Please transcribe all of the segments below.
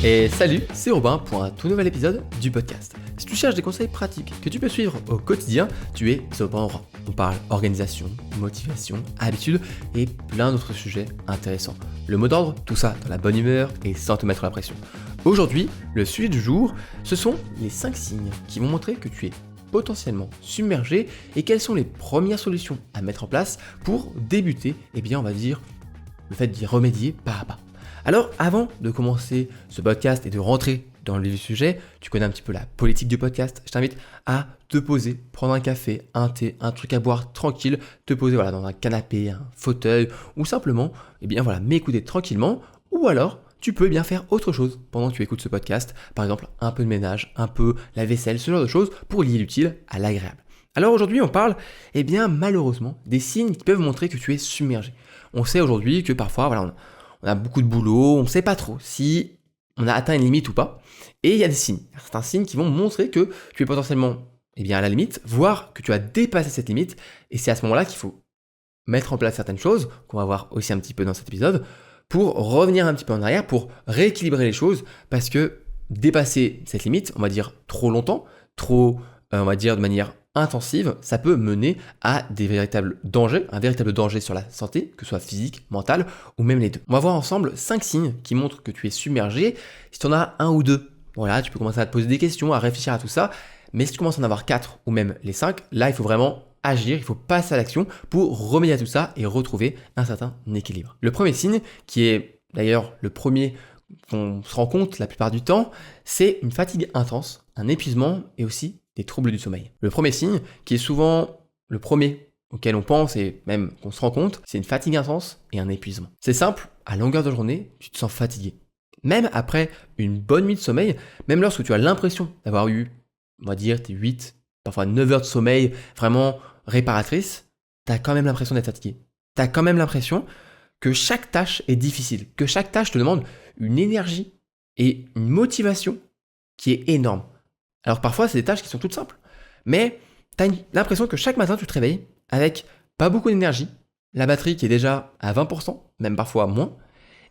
Et salut, c'est Robin pour un tout nouvel épisode du podcast. Si tu cherches des conseils pratiques que tu peux suivre au quotidien, tu es au bon endroit. On parle organisation, motivation, habitude et plein d'autres sujets intéressants. Le mot d'ordre, tout ça dans la bonne humeur et sans te mettre la pression. Aujourd'hui, le sujet du jour, ce sont les 5 signes qui vont montrer que tu es potentiellement submergé et quelles sont les premières solutions à mettre en place pour débuter, on va dire, le fait d'y remédier pas à pas. Alors, avant de commencer ce podcast et de rentrer dans le vif du sujet, tu connais un petit peu la politique du podcast, je t'invite à te poser, prendre un café, un thé, un truc à boire tranquille, te poser dans un canapé, un fauteuil, ou simplement m'écouter tranquillement, ou alors tu peux faire autre chose pendant que tu écoutes ce podcast, par exemple un peu de ménage, un peu la vaisselle, ce genre de choses, pour lier l'utile à l'agréable. Alors aujourd'hui on parle, malheureusement, des signes qui peuvent montrer que tu es submergé. On sait aujourd'hui que parfois, on a beaucoup de boulot, on ne sait pas trop si on a atteint une limite ou pas. Et il y a des signes, certains signes qui vont montrer que tu es potentiellement à la limite, voire que tu as dépassé cette limite. Et c'est à ce moment-là qu'il faut mettre en place certaines choses, qu'on va voir aussi un petit peu dans cet épisode, pour revenir un petit peu en arrière, pour rééquilibrer les choses, parce que dépasser cette limite, on va dire trop longtemps, on va dire de manière intensive, ça peut mener à des véritables dangers, un véritable danger sur la santé, que ce soit physique, mentale ou même les deux. On va voir ensemble 5 signes qui montrent que tu es submergé. Si tu en as un ou deux, voilà, tu peux commencer à te poser des questions, à réfléchir à tout ça, mais si tu commences à en avoir 4 ou même les 5, là il faut vraiment agir, il faut passer à l'action pour remédier à tout ça et retrouver un certain équilibre. Le premier signe, qui est d'ailleurs le premier qu'on se rend compte la plupart du temps, c'est une fatigue intense, un épuisement et aussi des troubles du sommeil. Le premier signe, qui est souvent le premier auquel on pense et même qu'on se rend compte, c'est une fatigue intense et un épuisement. C'est simple, à longueur de journée, tu te sens fatigué. Même après une bonne nuit de sommeil, même lorsque tu as l'impression d'avoir eu, on va dire, tes 8, parfois 9 heures de sommeil vraiment réparatrices, tu as quand même l'impression d'être fatigué. Tu as quand même l'impression que chaque tâche est difficile, que chaque tâche te demande une énergie et une motivation qui est énorme. Alors parfois, c'est des tâches qui sont toutes simples, mais tu as l'impression que chaque matin, tu te réveilles avec pas beaucoup d'énergie, la batterie qui est déjà à 20%, même parfois moins,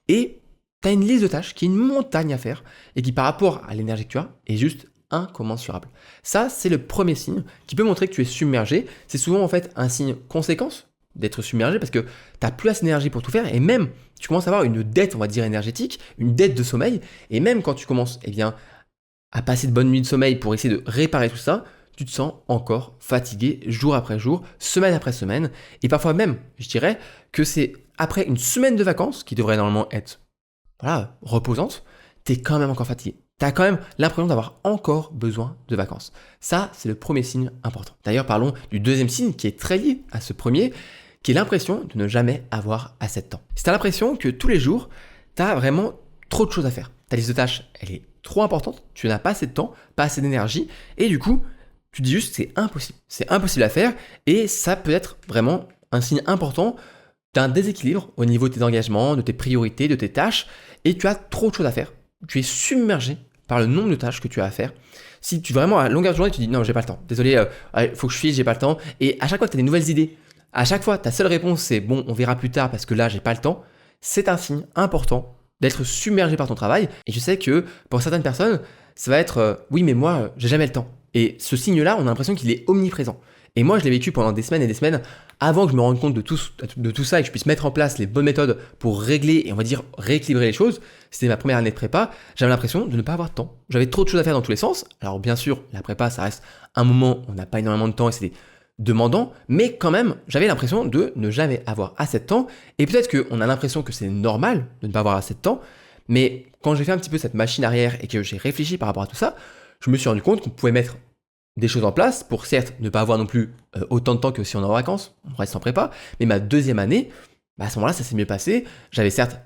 et tu as une liste de tâches qui est une montagne à faire et qui par rapport à l'énergie que tu as est juste incommensurable. Ça, c'est le premier signe qui peut montrer que tu es submergé. C'est souvent en fait un signe conséquence d'être submergé parce que tu n'as plus assez d'énergie pour tout faire et même tu commences à avoir une dette, on va dire énergétique, une dette de sommeil et même quand tu commences à passer de bonnes nuits de sommeil pour essayer de réparer tout ça, tu te sens encore fatigué jour après jour, semaine après semaine. Et parfois même, je dirais que c'est après une semaine de vacances, qui devrait normalement être reposante, tu es quand même encore fatigué. Tu as quand même l'impression d'avoir encore besoin de vacances. Ça, c'est le premier signe important. D'ailleurs, parlons du deuxième signe qui est très lié à ce premier, qui est l'impression de ne jamais avoir assez de temps. Si tu as l'impression que tous les jours, tu as vraiment trop de choses à faire. Ta liste de tâches, elle est trop importante, tu n'as pas assez de temps, pas assez d'énergie, et du coup, tu te dis juste c'est impossible à faire, et ça peut être vraiment un signe important d'un déséquilibre au niveau de tes engagements, de tes priorités, de tes tâches, et tu as trop de choses à faire. Tu es submergé par le nombre de tâches que tu as à faire. Si tu vraiment à longueur de journée, tu dis non, j'ai pas le temps, désolé, faut que je file, j'ai pas le temps, et à chaque fois que tu as des nouvelles idées, à chaque fois ta seule réponse c'est bon, on verra plus tard parce que là j'ai pas le temps, c'est un signe important d'être submergé par ton travail. Et je sais que pour certaines personnes, ça va être oui, mais moi, j'ai jamais le temps. Et ce signe-là, on a l'impression qu'il est omniprésent. Et moi, je l'ai vécu pendant des semaines et des semaines avant que je me rende compte de tout ça et que je puisse mettre en place les bonnes méthodes pour régler et on va dire rééquilibrer les choses. C'était ma première année de prépa. J'avais l'impression de ne pas avoir de temps. J'avais trop de choses à faire dans tous les sens. Alors bien sûr, la prépa, ça reste un moment où on n'a pas énormément de temps et c'était demandant, mais quand même, j'avais l'impression de ne jamais avoir assez de temps, et peut-être qu'on a l'impression que c'est normal de ne pas avoir assez de temps, mais quand j'ai fait un petit peu cette machine arrière et que j'ai réfléchi par rapport à tout ça, je me suis rendu compte qu'on pouvait mettre des choses en place pour certes ne pas avoir non plus autant de temps que si on est en vacances, on reste en prépa, mais ma deuxième année, à ce moment-là, ça s'est mieux passé, j'avais certes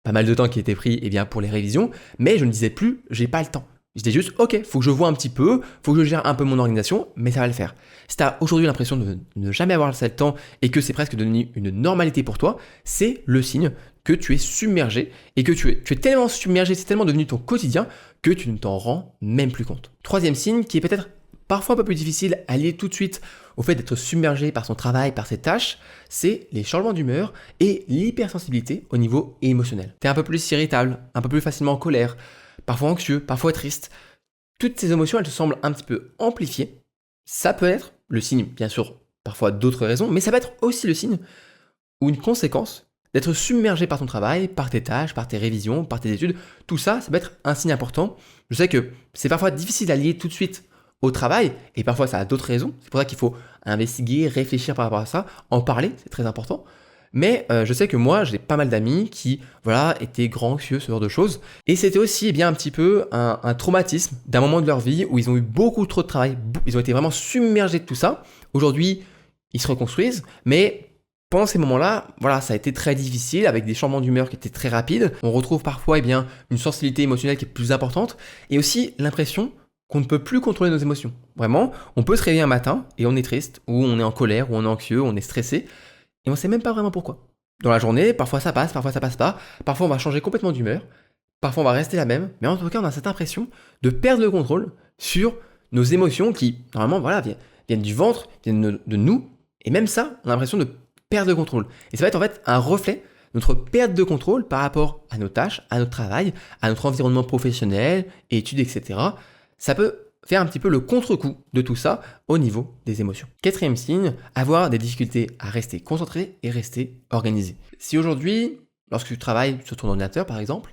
pas mal de temps qui était pris pour les révisions, mais je ne disais plus, j'ai pas le temps. Je disais juste, ok, faut que je vois un petit peu, faut que je gère un peu mon organisation, mais ça va le faire. Si tu as aujourd'hui l'impression de ne jamais avoir assez de temps et que c'est presque devenu une normalité pour toi, c'est le signe que tu es submergé et que tu es tellement submergé, c'est tellement devenu ton quotidien que tu ne t'en rends même plus compte. Troisième signe qui est peut-être parfois un peu plus difficile à lier tout de suite au fait d'être submergé par son travail, par ses tâches, c'est les changements d'humeur et l'hypersensibilité au niveau émotionnel. Tu es un peu plus irritable, un peu plus facilement en colère, parfois anxieux, parfois triste. Toutes ces émotions, elles te semblent un petit peu amplifiées. Ça peut être le signe, bien sûr, parfois d'autres raisons, mais ça peut être aussi le signe ou une conséquence d'être submergé par ton travail, par tes tâches, par tes révisions, par tes études. Tout ça, ça peut être un signe important. Je sais que c'est parfois difficile à lier tout de suite au travail, et parfois ça a d'autres raisons. C'est pour ça qu'il faut investiguer, réfléchir par rapport à ça, en parler, c'est très important. Mais je sais que moi, j'ai pas mal d'amis qui, voilà, étaient grands anxieux, ce genre de choses. Et c'était aussi, eh bien, un petit peu un traumatisme d'un moment de leur vie où ils ont eu beaucoup trop de travail. Ils ont été vraiment submergés de tout ça. Aujourd'hui, ils se reconstruisent, mais pendant ces moments-là, voilà, ça a été très difficile avec des changements d'humeur qui étaient très rapides. On retrouve parfois, eh bien, une sensibilité émotionnelle qui est plus importante et aussi l'impression qu'on ne peut plus contrôler nos émotions. Vraiment, on peut se réveiller un matin et on est triste, ou on est en colère, ou on est anxieux, ou on est stressé. Et on ne sait même pas vraiment pourquoi. Dans la journée, parfois ça passe pas. Parfois on va changer complètement d'humeur. Parfois on va rester la même. Mais en tout cas, on a cette impression de perdre le contrôle sur nos émotions qui, normalement, voilà, viennent du ventre, viennent de nous. Et même ça, on a l'impression de perdre le contrôle. Et ça va être en fait un reflet de notre perte de contrôle par rapport à nos tâches, à notre travail, à notre environnement professionnel, études, etc. Ça peut faire un petit peu le contre-coup de tout ça au niveau des émotions. Quatrième signe, avoir des difficultés à rester concentré et rester organisé. Si aujourd'hui, lorsque tu travailles sur ton ordinateur par exemple,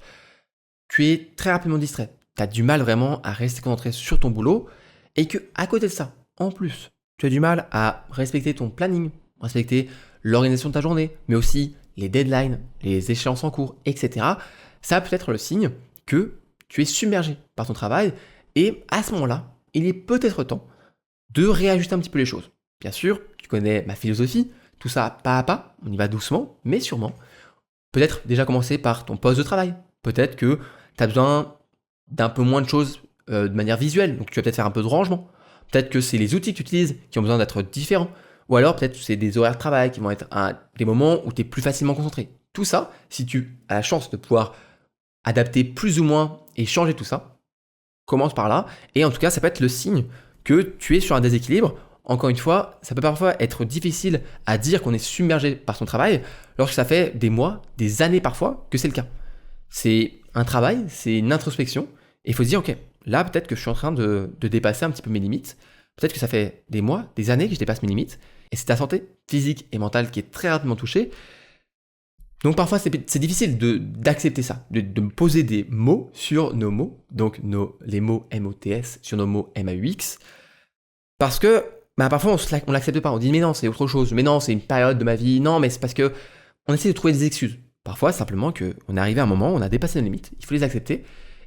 tu es très rapidement distrait, tu as du mal vraiment à rester concentré sur ton boulot et que à côté de ça, en plus, tu as du mal à respecter ton planning, respecter l'organisation de ta journée, mais aussi les deadlines, les échéances en cours, etc. Ça peut être le signe que tu es submergé par ton travail. Et à ce moment-là, il est peut-être temps de réajuster un petit peu les choses. Bien sûr, tu connais ma philosophie, tout ça pas à pas, on y va doucement, mais sûrement. Peut-être déjà commencer par ton poste de travail. Peut-être que tu as besoin d'un peu moins de choses de manière visuelle, donc tu vas peut-être faire un peu de rangement. Peut-être que c'est les outils que tu utilises qui ont besoin d'être différents. Ou alors peut-être que c'est des horaires de travail qui vont être des moments où tu es plus facilement concentré. Tout ça, si tu as la chance de pouvoir adapter plus ou moins et changer tout ça, commence par là, et en tout cas, ça peut être le signe que tu es sur un déséquilibre. Encore une fois, ça peut parfois être difficile à dire qu'on est submergé par son travail, lorsque ça fait des mois, des années parfois, que c'est le cas. C'est un travail, c'est une introspection, et il faut se dire, ok, là peut-être que je suis en train de dépasser un petit peu mes limites, peut-être que ça fait des mois, des années que je dépasse mes limites, et c'est ta santé physique et mentale qui est très rapidement touchée. Donc parfois c'est difficile d'accepter ça, de me poser des mots sur nos mots, donc les mots MOTS sur nos mots MAUX, parce que parfois on l'accepte pas, on dit mais non c'est autre chose, mais non c'est une période de ma vie, non mais c'est parce que on essaie de trouver des excuses. Parfois simplement qu'on est arrivé à un moment, on a dépassé nos limites, il faut les accepter,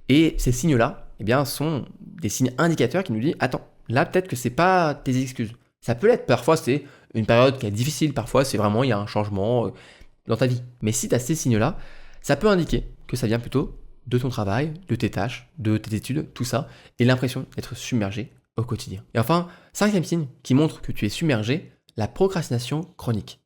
et ces signes-là, eh bien, sont des signes indicateurs qui nous disent attends, là peut-être que c'est pas tes excuses. Ça peut l'être, parfois c'est une période qui est difficile, parfois c'est vraiment il y a un changement dans ta vie. Mais si tu as ces signes-là, ça peut indiquer que ça vient plutôt de ton travail, de tes tâches, de tes études, tout ça, et l'impression d'être submergé au quotidien. Et enfin, cinquième signe qui montre que tu es submergé, la procrastination chronique.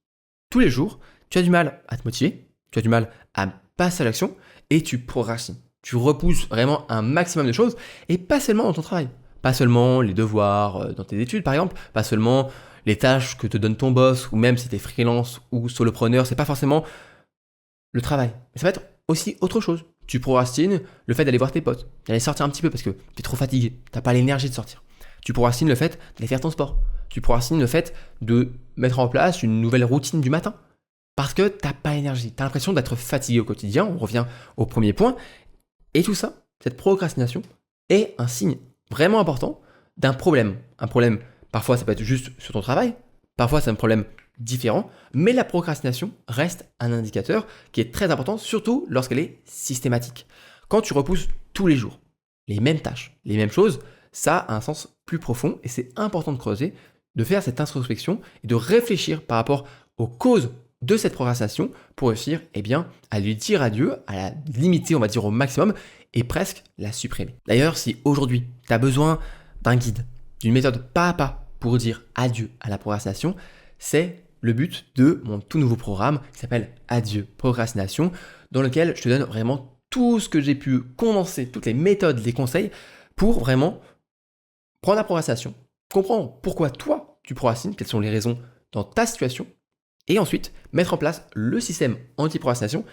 Tous les jours, tu as du mal à te motiver, tu as du mal à passer à l'action, et tu procrastines. Tu repousses vraiment un maximum de choses, et pas seulement dans ton travail. Pas seulement les devoirs dans tes études, par exemple, pas seulement les tâches que te donne ton boss, ou même si tu es freelance ou solopreneur, c'est pas forcément le travail. Mais ça va être aussi autre chose. Tu procrastines le fait d'aller voir tes potes, d'aller sortir un petit peu parce que tu es trop fatigué, t'as pas l'énergie de sortir. Tu procrastines le fait d'aller faire ton sport. Tu procrastines le fait de mettre en place une nouvelle routine du matin parce que t'as pas l'énergie, t'as l'impression d'être fatigué au quotidien, on revient au premier point. Et tout ça, cette procrastination, est un signe vraiment important d'un problème. Un problème. Parfois, ça peut être juste sur ton travail, parfois c'est un problème différent, mais la procrastination reste un indicateur qui est très important, surtout lorsqu'elle est systématique. Quand tu repousses tous les jours les mêmes tâches, les mêmes choses, ça a un sens plus profond et c'est important de creuser, de faire cette introspection et de réfléchir par rapport aux causes de cette procrastination pour réussir à lui dire adieu, à la limiter, on va dire au maximum, et presque la supprimer. D'ailleurs, si aujourd'hui tu as besoin d'un guide, d'une méthode pas à pas pour dire adieu à la procrastination, c'est le but de mon tout nouveau programme qui s'appelle Adieu Procrastination, dans lequel je te donne vraiment tout ce que j'ai pu condenser, toutes les méthodes, les conseils pour vraiment prendre la procrastination, comprendre pourquoi toi tu procrastines, quelles sont les raisons dans ta situation, et ensuite mettre en place le système anti-procrastination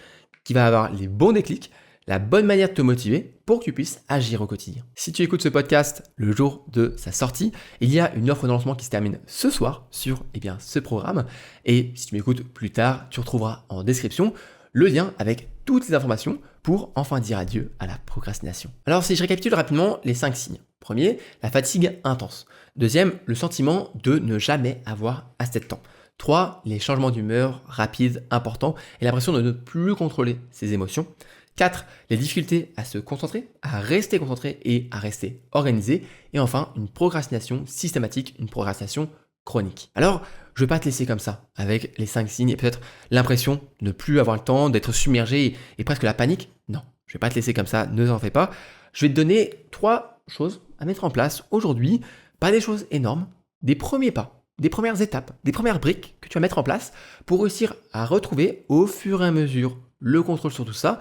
qui va avoir les bons déclics, la bonne manière de te motiver pour que tu puisses agir au quotidien. Si tu écoutes ce podcast le jour de sa sortie, il y a une offre de lancement qui se termine ce soir sur ce programme. Et si tu m'écoutes plus tard, tu retrouveras en description le lien avec toutes les informations pour enfin dire adieu à la procrastination. Alors si je récapitule rapidement les 5 signes. Premier, la fatigue intense. Deuxième, le sentiment de ne jamais avoir assez de temps. 3, les changements d'humeur rapides, importants et l'impression de ne plus contrôler ses émotions. 4, les difficultés à se concentrer, à rester concentré et à rester organisé. Et enfin, une procrastination systématique, une procrastination chronique. Alors, je ne vais pas te laisser comme ça, avec les 5 signes et peut-être l'impression de ne plus avoir le temps, d'être submergé et presque la panique. Non, je ne vais pas te laisser comme ça, ne t'en fais pas. Je vais te donner 3 choses à mettre en place aujourd'hui, pas des choses énormes, des premiers pas, des premières étapes, des premières briques que tu vas mettre en place pour réussir à retrouver au fur et à mesure le contrôle sur tout ça.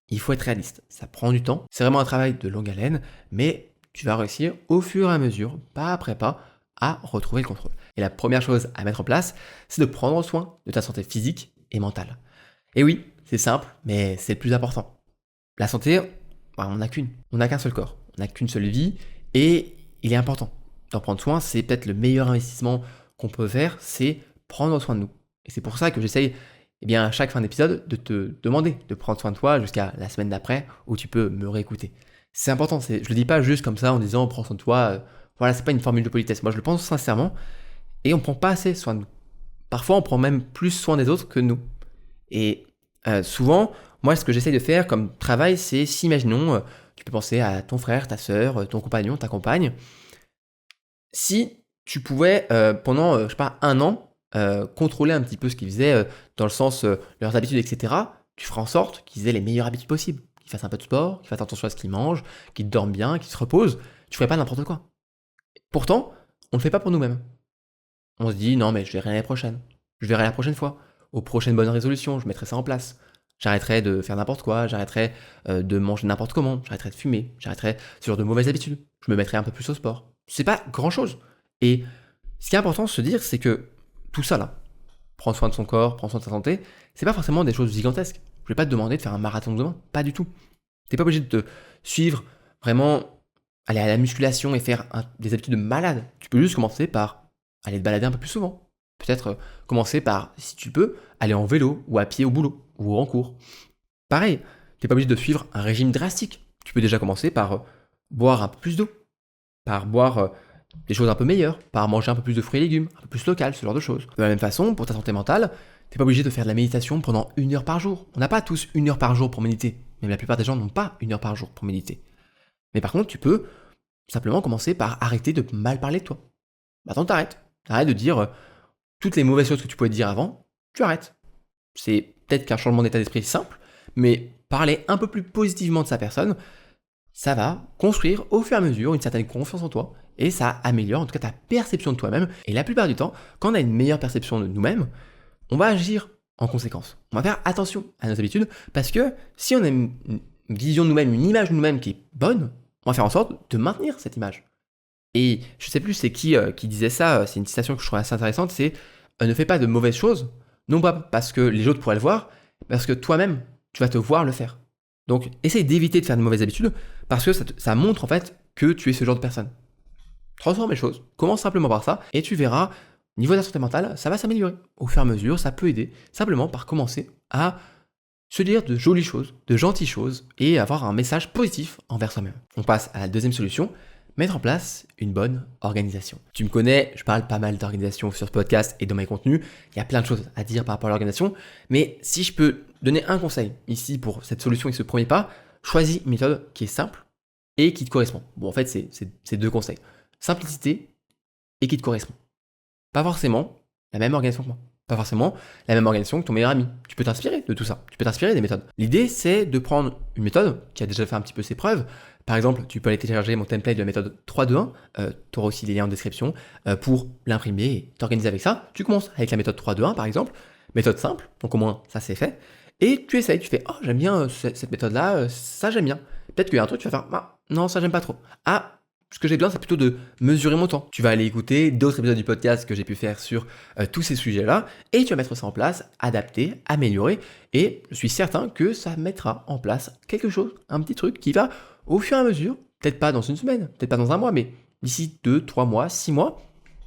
Il faut être réaliste, ça prend du temps, c'est vraiment un travail de longue haleine, mais tu vas réussir au fur et à mesure, pas après pas, à retrouver le contrôle. Et la première chose à mettre en place, c'est de prendre soin de ta santé physique et mentale. Et oui, c'est simple, mais c'est le plus important. La santé, on n'a qu'une, on n'a qu'un seul corps, on n'a qu'une seule vie, et il est important d'en prendre soin. C'est peut-être le meilleur investissement qu'on peut faire, c'est prendre soin de nous. Et c'est pour ça que j'essaye, à chaque fin d'épisode, de te demander de prendre soin de toi jusqu'à la semaine d'après, où tu peux me réécouter. C'est important, je le dis pas juste comme ça en disant prends soin de toi, voilà, c'est pas une formule de politesse. Moi je le pense sincèrement, et on prend pas assez soin de nous. Parfois on prend même plus soin des autres que nous. Et souvent, moi ce que j'essaye de faire comme travail, c'est si imaginons, tu peux penser à ton frère, ta sœur, ton compagnon, ta compagne. Si tu pouvais pendant, un an, contrôler un petit peu ce qu'ils faisaient dans le sens leurs habitudes, etc., tu feras en sorte qu'ils aient les meilleures habitudes possibles, qu'ils fassent un peu de sport, qu'ils fassent attention à ce qu'ils mangent, qu'ils dorment bien, qu'ils se reposent. Tu ferais pas n'importe quoi. Pourtant, on ne le fait pas pour nous-mêmes. On se dit non mais je verrai l'année prochaine, je verrai la prochaine fois, aux prochaines bonnes résolutions, je mettrai ça en place. J'arrêterai de faire n'importe quoi, j'arrêterai de manger n'importe comment, j'arrêterai de fumer, j'arrêterai ce genre de mauvaises habitudes, je me mettrai un peu plus au sport. C'est pas grand-chose. Et ce qui est important de se dire, c'est que tout ça là, prendre soin de son corps, prendre soin de sa santé, c'est pas forcément des choses gigantesques. Je vais pas te demander de faire un marathon demain, pas du tout. T'es pas obligé de te suivre vraiment, aller à la musculation et faire des habitudes de malade. Tu peux juste commencer par aller te balader un peu plus souvent. Peut-être commencer par, si tu peux, aller en vélo ou à pied au boulot ou en cours. Pareil, t'es pas obligé de suivre un régime drastique. Tu peux déjà commencer par boire un peu plus d'eau, par boire des choses un peu meilleures, par manger un peu plus de fruits et légumes, un peu plus local, ce genre de choses. De la même façon, pour ta santé mentale, t'es pas obligé de faire de la méditation pendant 1 heure par jour. On n'a pas tous 1 heure par jour pour méditer. Même la plupart des gens n'ont pas 1 heure par jour pour méditer. Mais par contre, tu peux simplement commencer par arrêter de mal parler de toi. Maintenant, t'arrêtes. Arrête de dire toutes les mauvaises choses que tu pouvais te dire avant, tu arrêtes. C'est peut-être qu'un changement d'état d'esprit simple, mais parler un peu plus positivement de sa personne, ça va construire au fur et à mesure une certaine confiance en toi, et ça améliore en tout cas ta perception de toi-même. Et la plupart du temps, quand on a une meilleure perception de nous-mêmes, on va agir en conséquence. On va faire attention à nos habitudes, parce que si on a une vision de nous-mêmes, une image de nous-mêmes qui est bonne, on va faire en sorte de maintenir cette image. Et je sais plus c'est qui disait ça, c'est une citation que je trouve assez intéressante, c'est ne fais pas de mauvaises choses, non pas parce que les autres pourraient le voir, parce que toi-même, tu vas te voir le faire. Donc, essaye d'éviter de faire de mauvaises habitudes, parce que ça montre en fait que tu es ce genre de personne. Transforme les choses, commence simplement par ça, et tu verras, au niveau de la santé mentale, ça va s'améliorer. Au fur et à mesure, ça peut aider, simplement par commencer à se dire de jolies choses, de gentilles choses, et avoir un message positif envers soi-même. On passe à la deuxième solution, mettre en place une bonne organisation. Tu me connais, je parle pas mal d'organisation sur ce podcast et dans mes contenus. Il y a plein de choses à dire par rapport à l'organisation. Mais si je peux donner un conseil ici pour cette solution et ce premier pas, choisis une méthode qui est simple et qui te correspond. Bon, en fait, c'est 2 conseils. Simplicité et qui te correspond. Pas forcément la même organisation que moi. Pas forcément la même organisation que ton meilleur ami. Tu peux t'inspirer de tout ça. Tu peux t'inspirer des méthodes. L'idée, c'est de prendre une méthode qui a déjà fait un petit peu ses preuves. Par exemple, tu peux aller télécharger mon template de la méthode 3-2-1. Tu auras aussi les liens en description pour l'imprimer et t'organiser avec ça. Tu commences avec la méthode 3-2-1 par exemple. Méthode simple, donc au moins ça c'est fait. Et tu essayes, tu fais « Oh, j'aime bien cette méthode-là, ça j'aime bien. » Peut-être qu'il y a un truc, tu vas faire « Ah, non, ça j'aime pas trop. » Ah, ce que j'ai besoin, c'est plutôt de mesurer mon temps. Tu vas aller écouter d'autres épisodes du podcast que j'ai pu faire sur tous ces sujets-là et tu vas mettre ça en place, adapter, améliorer et je suis certain que ça mettra en place quelque chose, un petit truc qui va au fur et à mesure, peut-être pas dans une semaine, peut-être pas dans un mois, mais d'ici 2, 3 mois, 6 mois,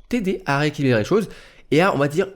t'aider à rééquilibrer les choses et à, on va dire,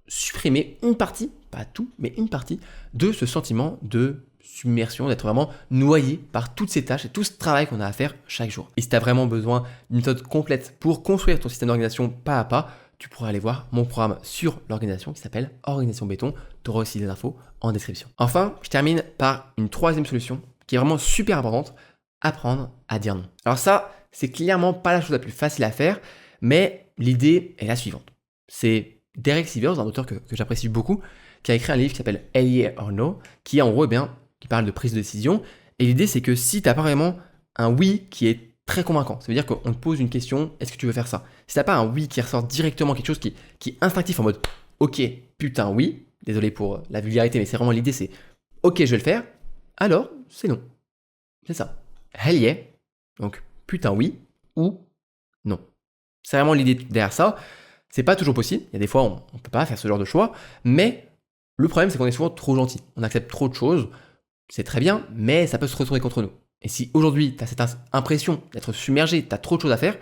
supprimer une partie, pas tout, mais une partie de ce sentiment de submersion, d'être vraiment noyé par toutes ces tâches et tout ce travail qu'on a à faire chaque jour. Et si tu as vraiment besoin d'une méthode complète pour construire ton système d'organisation pas à pas, tu pourras aller voir mon programme sur l'organisation qui s'appelle Organisation Béton. Tu auras aussi des infos en description. Enfin, je termine par une troisième solution qui est vraiment super importante, apprendre à dire non. Alors ça, c'est clairement pas la chose la plus facile à faire, mais l'idée est la suivante. C'est Derek Sivers, un auteur que j'apprécie beaucoup, qui a écrit un livre qui s'appelle A Yeah or No, qui en gros, qui parle de prise de décision. Et l'idée, c'est que si tu n'as pas vraiment un oui qui est très convaincant, ça veut dire qu'on te pose une question, est-ce que tu veux faire ça? Si tu n'as pas un oui qui ressort directement, quelque chose qui est instinctif en mode, ok, putain, oui, désolé pour la vulgarité, mais c'est vraiment l'idée, c'est, ok, je vais le faire, alors c'est non. C'est ça. Hell yeah, donc putain oui, ou non. C'est vraiment l'idée derrière ça. C'est pas toujours possible, il y a des fois on ne peut pas faire ce genre de choix, mais le problème c'est qu'on est souvent trop gentil, on accepte trop de choses, c'est très bien, mais ça peut se retourner contre nous. Et si aujourd'hui tu as cette impression d'être submergé, tu as trop de choses à faire,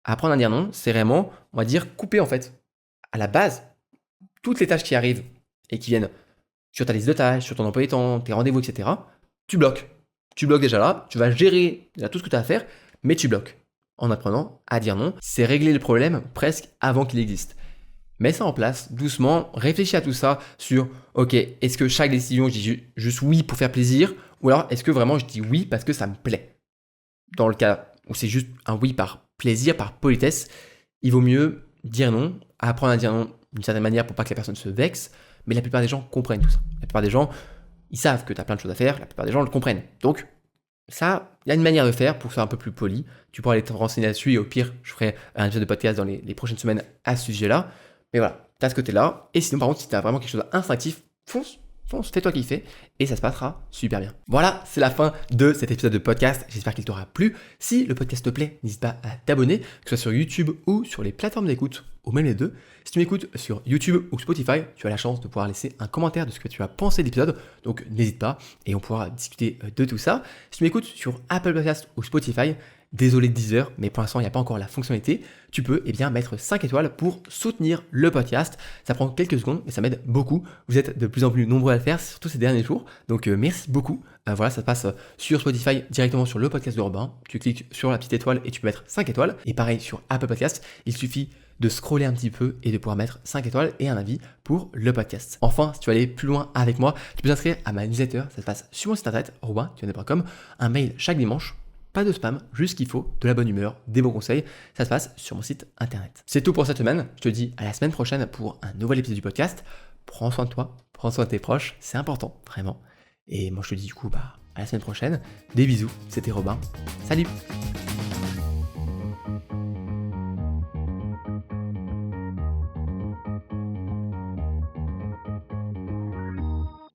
apprendre à dire non, c'est vraiment, on va dire, couper en fait, à la base, toutes les tâches qui arrivent et qui viennent sur ta liste de tâches, sur ton emploi du temps, tes rendez-vous, etc., tu bloques. Tu bloques déjà là, tu vas gérer déjà tout ce que tu as à faire, mais tu bloques. En apprenant à dire non, c'est régler le problème presque avant qu'il existe. Mets ça en place, doucement, réfléchis à tout ça sur, ok, est-ce que chaque décision, je dis juste oui pour faire plaisir, ou alors est-ce que vraiment je dis oui parce que ça me plaît? Dans le cas où c'est juste un oui par plaisir, par politesse, il vaut mieux dire non, apprendre à dire non d'une certaine manière pour pas que la personne se vexe, mais la plupart des gens comprennent tout ça. La plupart des gens, ils savent que tu as plein de choses à faire, la plupart des gens le comprennent. Donc, ça, il y a une manière de faire pour que ce soit un peu plus poli. Tu pourras aller te renseigner là-dessus et au pire, je ferai un épisode de podcast dans les prochaines semaines à ce sujet-là. Mais voilà, tu as ce côté-là. Et sinon, par contre, si tu as vraiment quelque chose d'instinctif, fonce, fais-toi kiffer et ça se passera super bien. Voilà, c'est la fin de cet épisode de podcast. J'espère qu'il t'aura plu. Si le podcast te plaît, n'hésite pas à t'abonner, que ce soit sur YouTube ou sur les plateformes d'écoute, ou même les deux. Si tu m'écoutes sur YouTube ou Spotify, tu as la chance de pouvoir laisser un commentaire de ce que tu as pensé de l'épisode. Donc n'hésite pas et on pourra discuter de tout ça. Si tu m'écoutes sur Apple Podcast ou Spotify, désolé Deezer, mais pour l'instant il n'y a pas encore la fonctionnalité. Tu peux mettre 5 étoiles pour soutenir le podcast. Ça prend quelques secondes, mais ça m'aide beaucoup. Vous êtes de plus en plus nombreux à le faire, surtout ces derniers jours. Donc merci beaucoup. Voilà, ça passe sur Spotify directement sur le podcast de Robin. Tu cliques sur la petite étoile et tu peux mettre 5 étoiles. Et pareil sur Apple Podcast, il suffit de scroller un petit peu et de pouvoir mettre 5 étoiles et un avis pour le podcast. Enfin, si tu veux aller plus loin avec moi, tu peux t'inscrire à ma newsletter. Ça se passe sur mon site internet, robintuanais.com. Un mail chaque dimanche. Pas de spam, juste ce qu'il faut, de la bonne humeur, des bons conseils. Ça se passe sur mon site internet. C'est tout pour cette semaine. Je te dis à la semaine prochaine pour un nouvel épisode du podcast. Prends soin de toi, prends soin de tes proches, c'est important, vraiment. Et moi je te dis du coup, à la semaine prochaine. Des bisous, c'était Robin. Salut!